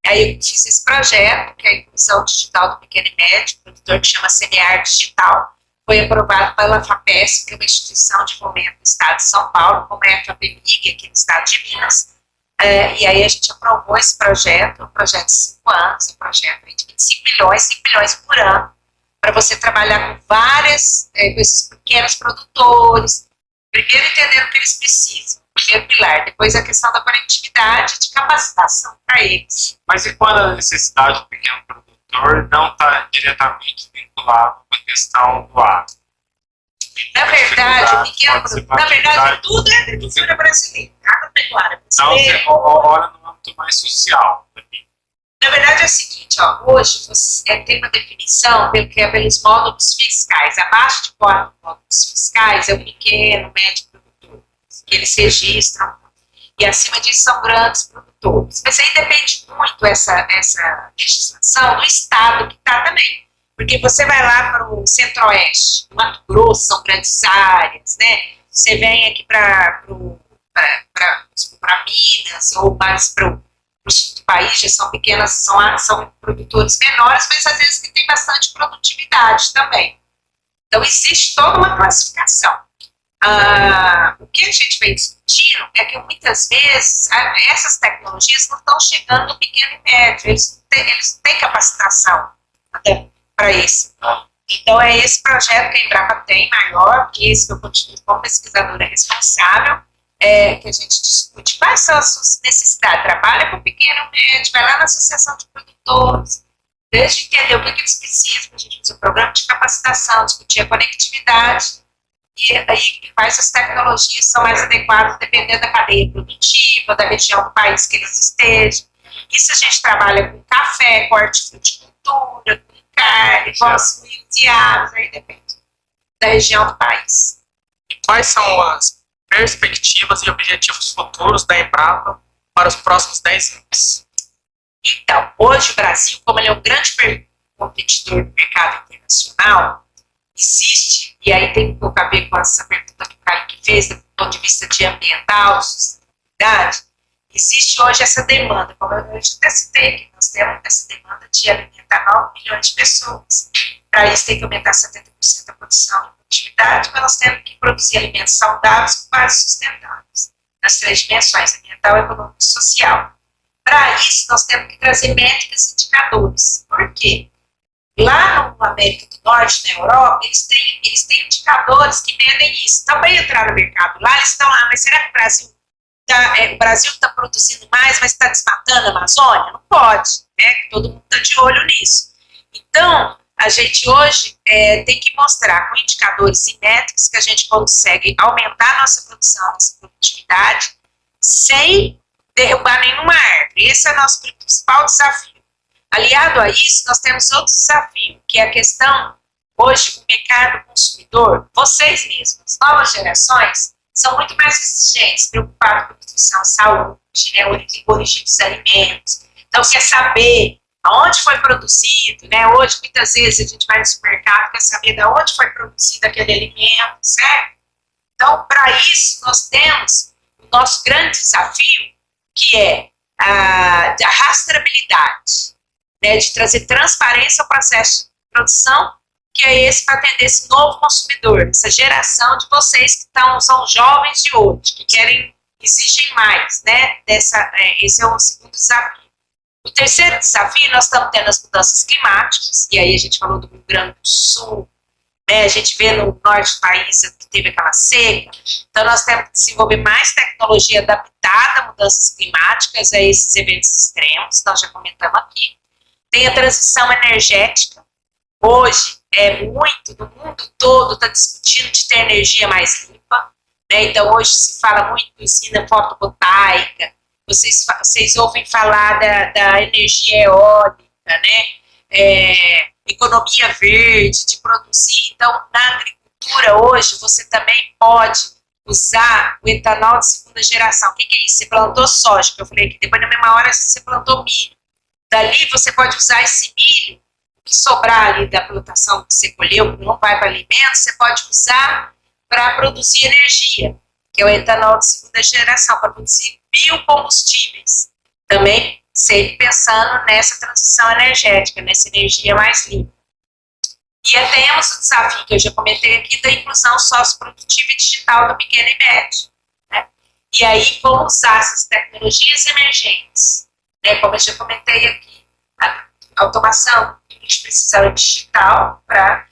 aí eu fiz esse projeto, que é a inclusão digital do pequeno e médio, produtor que chama Semear Digital, foi aprovado pela FAPESP, que é uma instituição de fomento do Estado de São Paulo, como é a FAPEMIG aqui no Estado de Minas. E aí a gente aprovou esse projeto, um projeto de 5 anos, um projeto de 25 milhões, 5 milhões por ano, para você trabalhar com com esses pequenos produtores, primeiro entendendo o que eles precisam, primeiro pilar, depois a questão da conectividade e de capacitação para eles. Mas e quando a necessidade do pequeno produtor não está diretamente vinculada com a questão do agro? Na verdade, o pequeno produtor, na verdade, tudo é agricultura brasileira, agropecuária brasileira. Então, você olha no âmbito mais social. Na verdade é o seguinte, hoje você tem uma definição que é pelos módulos fiscais. Abaixo de 4 módulos fiscais é o pequeno, médio produtor, que eles registram, e acima disso são grandes produtores. Mas aí depende muito essa legislação do estado que está também. Porque você vai lá para o centro-oeste, Mato Grosso, são grandes áreas, né? Você vem aqui para Minas, ou mais para o sul do país, já são pequenas, são produtores menores, mas às vezes que tem bastante produtividade também. Então, existe toda uma classificação. O que a gente vem discutindo é que muitas vezes essas tecnologias não estão chegando no pequeno e médio, eles não têm capacitação até para isso. Então, é esse projeto que a Embrapa tem maior, que esse que eu continuo como pesquisadora responsável, que a gente discute quais são as suas necessidades. Trabalha com pequeno médio, vai lá na associação de produtores, desde entender o que eles precisam, para a gente fazer um programa de capacitação, discutir a conectividade, e aí quais as tecnologias são mais adequadas dependendo da cadeia produtiva, da região do país que eles estejam. Isso a gente trabalha com café, com hortifruticultura, com carne, com suínos e aves, aí depende da região do país. E quais são as perspectivas e objetivos futuros da Embrapa para os próximos 10 anos? Então, hoje o Brasil, como ele é um grande competidor do mercado internacional, existe, e aí tem um pouco a ver com essa pergunta que o Kaique fez, do ponto de vista de ambiental, sustentabilidade, existe hoje essa demanda, como eu já até citei, que nós temos essa demanda de alimentar 9 milhões de pessoas. Para isso tem que aumentar 70% a produção e produtividade, mas nós temos que produzir alimentos saudáveis com bases sustentáveis, nas 3 dimensões, ambiental, econômica e social. Para isso, nós temos que trazer métricas e indicadores. Por quê? Lá na América do Norte, na Europa, eles têm indicadores que medem isso. Então, para entrar no mercado lá, eles estão lá, mas será que o Brasil está produzindo mais, mas está desmatando a Amazônia? Não pode, né? Todo mundo está de olho nisso. Então, a gente hoje tem que mostrar com indicadores e métricas que a gente consegue aumentar a nossa produção, nossa produtividade, sem derrubar nenhuma árvore. Esse é o nosso principal desafio. Aliado a isso, nós temos outro desafio, que é a questão, hoje, do mercado consumidor. Vocês mesmos, as novas gerações, são muito mais exigentes, preocupados com nutrição, saúde, né, origem dos alimentos. Então, quer saber aonde foi produzido, né? Hoje, muitas vezes, a gente vai no supermercado e quer saber de onde foi produzido aquele alimento, certo? Então, para isso, nós temos o nosso grande desafio, que é a rastreabilidade, né, de trazer transparência ao processo de produção, que é esse para atender esse novo consumidor, essa geração de vocês que são jovens de hoje, que exigem mais, né? Esse é o segundo desafio. O terceiro desafio, nós estamos tendo as mudanças climáticas, e aí a gente falou do Rio Grande do Sul, né, a gente vê no norte do país que teve aquela seca, então nós temos que desenvolver mais tecnologia adaptada a mudanças climáticas, a esses eventos extremos, nós já comentamos aqui. Tem a transição energética, hoje muito, no mundo todo está discutindo de ter energia mais limpa, né, então hoje se fala muito de usina fotovoltaica, vocês ouvem falar da energia eólica, né, economia verde, de produzir. Então, na agricultura hoje, você também pode usar o etanol de segunda geração. O que é isso? Você plantou soja, que eu falei aqui, depois na mesma hora você plantou milho. Dali você pode usar esse milho, o que sobrar ali da plantação que você colheu, que não vai para alimento, você pode usar para produzir energia, que é o etanol de segunda geração, para produzir biocombustíveis. Também sempre pensando nessa transição energética, nessa energia mais limpa. E temos o desafio que eu já comentei aqui da inclusão socioprodutiva e digital do pequeno e médio, né? E aí como usar essas tecnologias emergentes, né? Como eu já comentei aqui, a automação, a gente precisa de digital,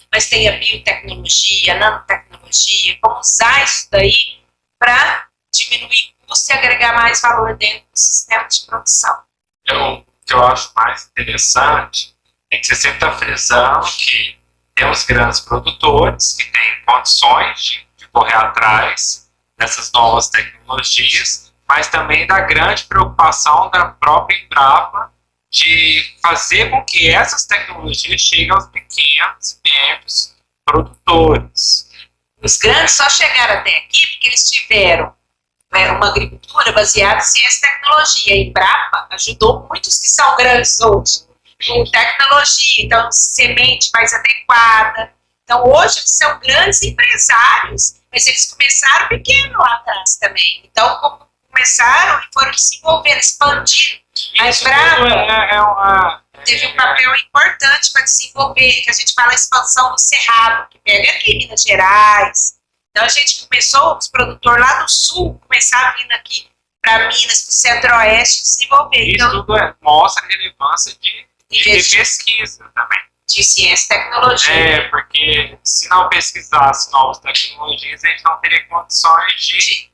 mas tem a biotecnologia, a nanotecnologia, como usar isso daí para diminuir o custo e agregar mais valor dentro do sistema de produção. O que eu acho mais interessante é que você sempre está frisando que temos grandes produtores que têm condições de correr atrás dessas novas tecnologias, mas também da grande preocupação da própria Embrapa de fazer com que essas tecnologias cheguem aos pequenos e médios produtores. Os grandes só chegaram até aqui porque eles tiveram uma agricultura baseada em ciência e tecnologia. A Embrapa ajudou muitos que são grandes hoje, com tecnologia, então semente mais adequada. Então hoje eles são grandes empresários, mas eles começaram pequeno lá atrás também. Então começaram e foram desenvolvendo, expandindo. A Embrapa teve um papel importante para desenvolver, que a gente fala a expansão do Cerrado, que pega aqui Minas Gerais. Então a gente começou, os produtores lá do sul começaram vindo aqui para Minas, para o Centro-Oeste desenvolver. Isso então, tudo mostra a relevância de pesquisa também. de ciência e tecnologia. Porque se não pesquisasse novas tecnologias, a gente não teria condições de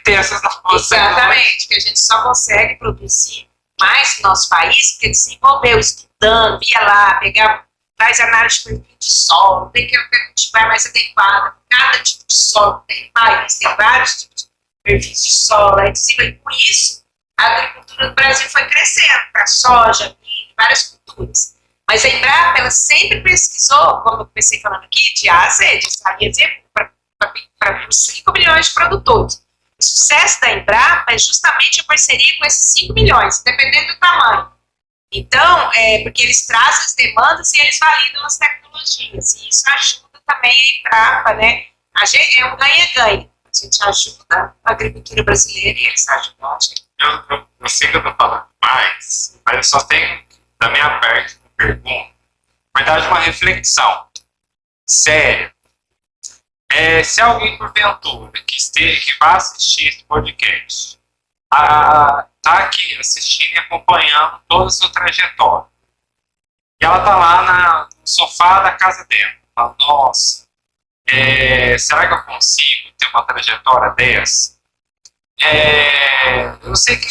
ter essas novas tecnologias. Exatamente, que a gente só consegue produzir mais no nosso país porque desenvolveu, estudando, ia lá, pegava, faz análise de perfil de solo, tem que cultivar mais adequada, cada tipo de solo tem vários tipos de perfis de solo, e por isso a agricultura do Brasil foi crescendo para soja, milho, várias culturas. Mas a Embrapa, ela sempre pesquisou, como eu comecei falando aqui, de A a Z, de A a Z, para os 5 milhões de produtores. O sucesso da Embrapa é justamente a parceria com esses 5 milhões, dependendo do tamanho. Então, porque eles trazem as demandas e eles validam as tecnologias. E isso ajuda também a Embrapa, né? É um ganha-ganha. A gente ajuda a agricultura brasileira e eles ajudam a gente. Eu sei que eu estou falando mais, mas eu só tenho, da minha parte, uma pergunta. Na verdade, uma reflexão séria. Se alguém, porventura, que vai assistir esse podcast, está aqui assistindo e acompanhando toda a sua trajetória, e ela está lá no sofá da casa dela, fala, nossa, será que eu consigo ter uma trajetória dessa? Eu sei que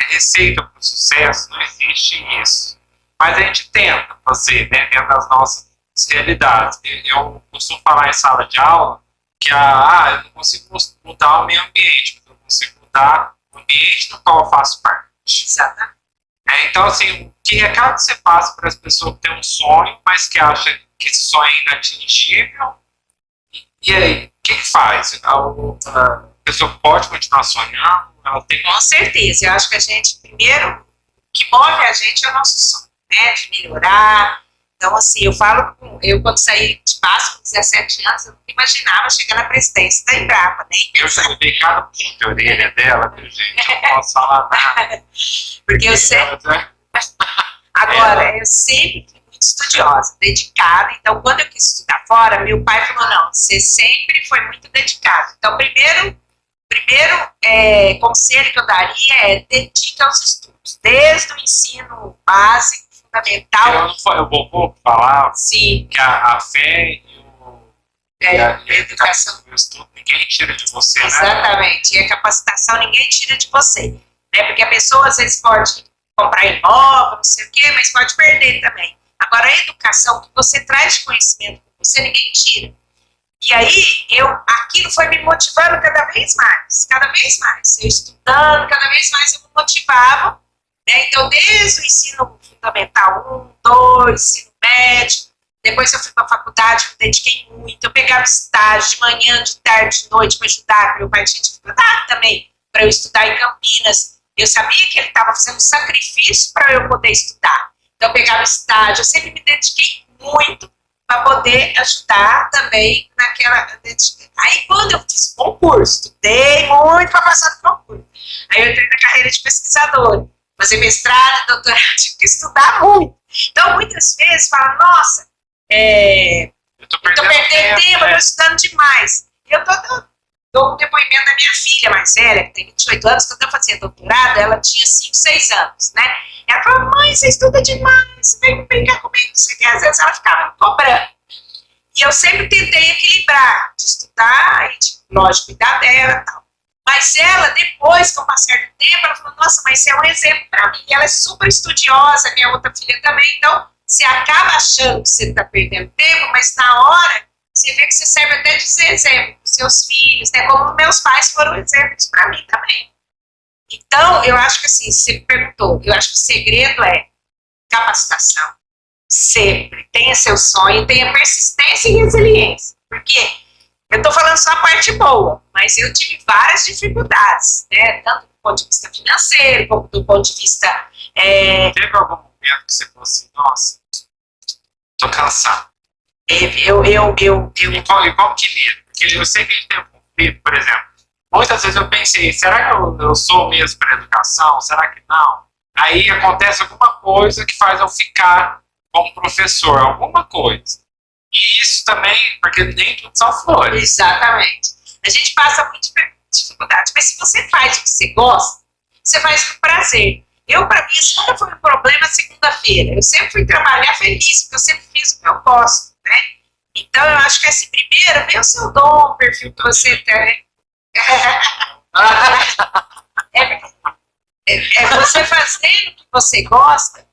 receita para o sucesso não existe isso, mas a gente tenta fazer, né, dentro das nossas realidades. Eu costumo falar em sala de aula que eu não consigo mudar o meio ambiente, mas eu consigo mudar o ambiente no qual eu faço parte. Exatamente. Então, assim, que recado você passa para as pessoas que têm um sonho, mas que acham que esse sonho é inatingível? E aí, o que faz? A pessoa pode continuar sonhando? Ela tem... Com certeza. Eu acho que a gente, primeiro, o que move a gente é o nosso sonho, né? De melhorar. Então, assim, eu quando saí de Passo com 17 anos, eu não imaginava chegar na presidência da Embrapa, né? Eu já vi cada ponto de orelha dela, viu, gente? Eu não posso falar nada. Porque eu sempre... Agora, eu sempre fui muito estudiosa, dedicada. Então, quando eu quis estudar fora, meu pai falou, não, você sempre foi muito dedicado. Então, primeiro conselho que eu daria é dedique aos estudos, desde o ensino básico, fundamental. Eu vou falar Sim. que a fé e a educação e o estudo ninguém tira de você, exatamente, né? e a capacitação ninguém tira de você, né? Porque a pessoa às vezes pode comprar imóvel, não sei o quê, mas pode perder também. Agora a educação que você traz de conhecimento com você, ninguém tira. E aí, aquilo foi me motivando cada vez mais. Eu estudando, cada vez mais eu me motivava, né? Então, desde o ensino fundamental 1, 2, ensino médio, depois eu fui para a faculdade, me dediquei muito, eu pegava estágio de manhã, de tarde, de noite para ajudar, meu pai tinha dificuldade também para eu estudar em Campinas. Eu sabia que ele estava fazendo sacrifício para eu poder estudar. Então, eu pegava estágio, eu sempre me dediquei muito para poder ajudar também naquela... Aí, quando eu fiz concurso, estudei muito para passar no concurso. Aí eu entrei na carreira de pesquisadora, fazer mestrado, doutorado, tive que estudar muito. Então, muitas vezes, fala, nossa, eu tô perdendo tempo, eu tô estudando demais. Eu dou um depoimento da minha filha mais velha, que tem 28 anos, quando eu fazia doutorado, ela tinha 5, 6 anos, né? Ela falou, mãe, você estuda demais, você vem brincar comigo, não sei o que. Às vezes ela ficava me cobrando. E eu sempre tentei equilibrar, de estudar e, lógico, cuidar dela e tal. Mas ela, depois, com o passar do tempo, ela falou, nossa, mas você é um exemplo para mim. E ela é super estudiosa, minha outra filha também, então você acaba achando que você está perdendo tempo, mas na hora você vê que você serve até de ser exemplo para os seus filhos, né? Como meus pais foram exemplos para mim também. Então, eu acho que assim, você me perguntou, eu acho que o segredo é capacitação. Sempre. Tenha seu sonho, tenha persistência e resiliência. Porque eu estou falando só a parte boa, mas eu tive várias dificuldades, né? Tanto do ponto de vista financeiro, como do ponto de vista... Teve algum momento que você falou assim, nossa, tô cansado? E como que lida? Porque eu sei que a gente tem um conflito, por exemplo. Muitas vezes eu pensei, será que eu sou mesmo para educação? Será que não? Aí acontece alguma coisa que faz eu ficar como professor, alguma coisa. E isso também, porque nem tudo são flores. Exatamente. A gente passa muita dificuldade, mas se você faz o que você gosta, você faz com prazer. Para mim, isso nunca foi um problema segunda-feira. Eu sempre fui trabalhar feliz, porque eu sempre fiz o que eu gosto, né? Então, eu acho que esse primeiro, vê o seu dom, o perfil que você tem. Você fazendo o que você gosta,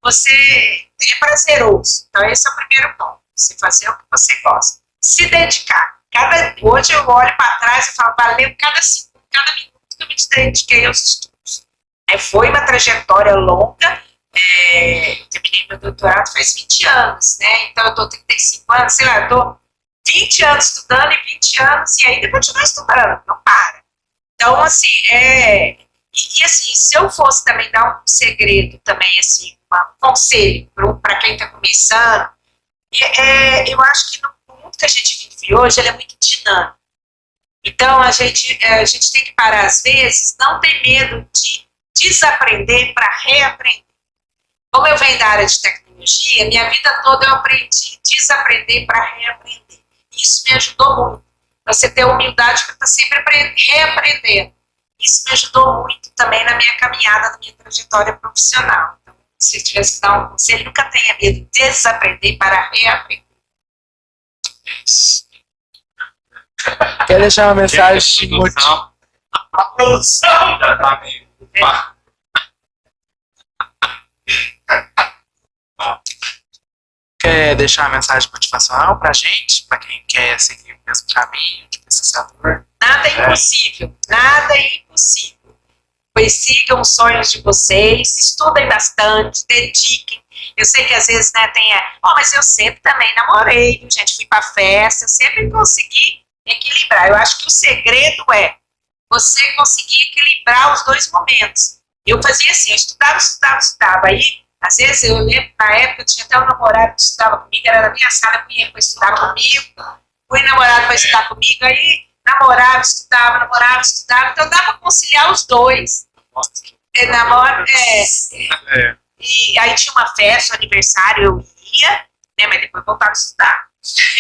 você é prazeroso. Então, esse é o primeiro ponto. Você fazer o que você gosta. Se dedicar. Hoje eu olho para trás e falo, valeu cada segundo, cada minuto que eu me dediquei aos estudos. Foi uma trajetória longa. Terminei meu doutorado faz 20 anos, né? Então eu estou 35 anos, sei lá, eu estou 20 anos estudando e 20 anos e ainda continuo estudando, não para. Então, assim, e assim, se eu fosse também dar um segredo também, assim, um conselho para quem está começando, eu acho que no mundo que a gente vive hoje, ele é muito dinâmico. Então, a gente tem que parar, às vezes, não ter medo de desaprender para reaprender. Como eu venho da área de tecnologia, minha vida toda eu aprendi a desaprender para reaprender. Isso me ajudou muito. Você ter humildade para estar sempre reaprendendo. Isso me ajudou muito também na minha caminhada, na minha trajetória profissional. Então, se eu tivesse que dar um conselho, nunca tenha medo de desaprender para reaprender. Quer deixar uma mensagem de motivação? A produção já tá meio... Quer deixar uma mensagem motivacional pra gente? Pra quem quer seguir o mesmo caminho de pesquisador? Nada é impossível. Nada é impossível. Pois sigam os sonhos de vocês, estudem bastante, dediquem. Eu sei que às vezes, né, mas eu sempre também namorei, viu, gente? Fui pra festa, eu sempre consegui equilibrar. Eu acho que o segredo é você conseguir equilibrar os dois momentos. Eu fazia assim, eu estudava. Aí, às vezes, eu lembro, na época, eu tinha até um namorado que estudava comigo, era da minha sala, vinha para estudar comigo, fui namorado para estudar comigo, aí namorava, estudava, então dá para conciliar os dois. E aí tinha uma festa, um aniversário, eu ia, né, mas depois voltava a estudar.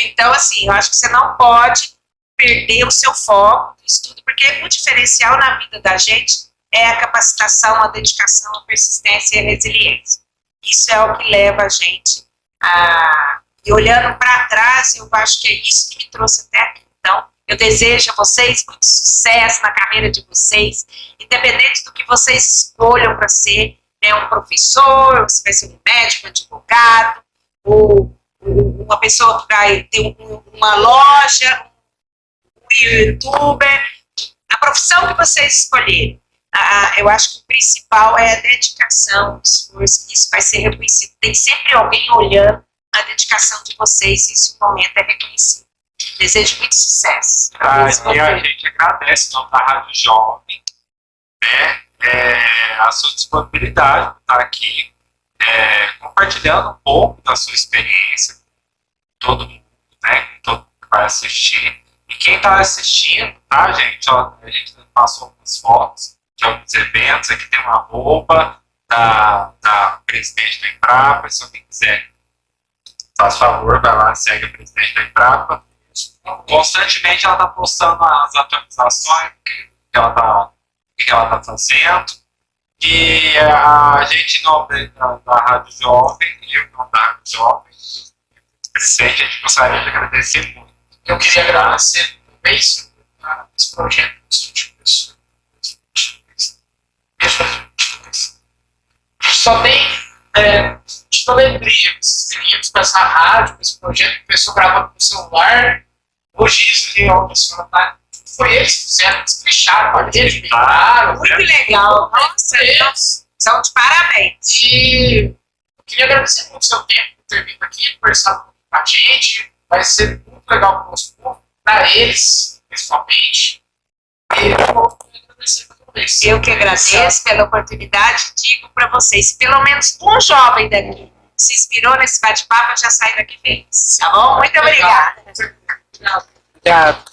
Então, assim, eu acho que você não pode perder o seu foco do estudo, porque o diferencial na vida da gente é a capacitação, a dedicação, a persistência e a resiliência. Isso é o que leva a gente a... E olhando para trás, eu acho que é isso que me trouxe até aqui. Então, eu desejo a vocês muito sucesso na carreira de vocês, independente do que vocês escolham para ser, né, um professor, você vai ser um médico, um advogado, ou uma pessoa que vai ter uma loja, um youtuber, a profissão que vocês escolherem. Eu acho que o principal é a dedicação, o esforço, isso vai ser reconhecido. Tem sempre alguém olhando a dedicação de vocês e esse momento é reconhecido. Desejo muito sucesso. E a gente agradece em nome da Rádio Jovem, né, a sua disponibilidade de estar aqui compartilhando um pouco da sua experiência com todo mundo, né, com todo mundo que vai assistir. E quem está assistindo, tá, gente? Ó, a gente passou algumas fotos de alguns eventos. Aqui tem uma roupa da presidente da Embrapa. Se alguém quiser, faz favor, vai lá, segue a presidente da Embrapa. Constantemente ela está postando as atualizações que ela está fazendo. E a gente, em nome da Rádio Jovem, eu, em nome da Rádio Jovem, presidente, a gente gostaria de agradecer muito. Eu queria agradecer também esse projeto dos últimos só tem de alegria, esses meninos com essa rádio, com esse projeto, a pessoa grava com o celular. Hoje isso aqui é uma pessoa, tá? Foi eles que fizeram, eles fecharam a rede, melhoraram. Muito legal, nossa, eles são de parabéns. E eu queria agradecer muito o seu tempo por ter vindo aqui, conversar com a gente. Vai ser muito legal para o nosso povo, para eles, principalmente. E eu vou agradecer para vocês. Eu que agradeço pela oportunidade, digo para vocês, se pelo menos um jovem daqui se inspirou nesse bate-papo, eu já saio daqui feliz. Tá bom? Muito obrigada. Obrigado.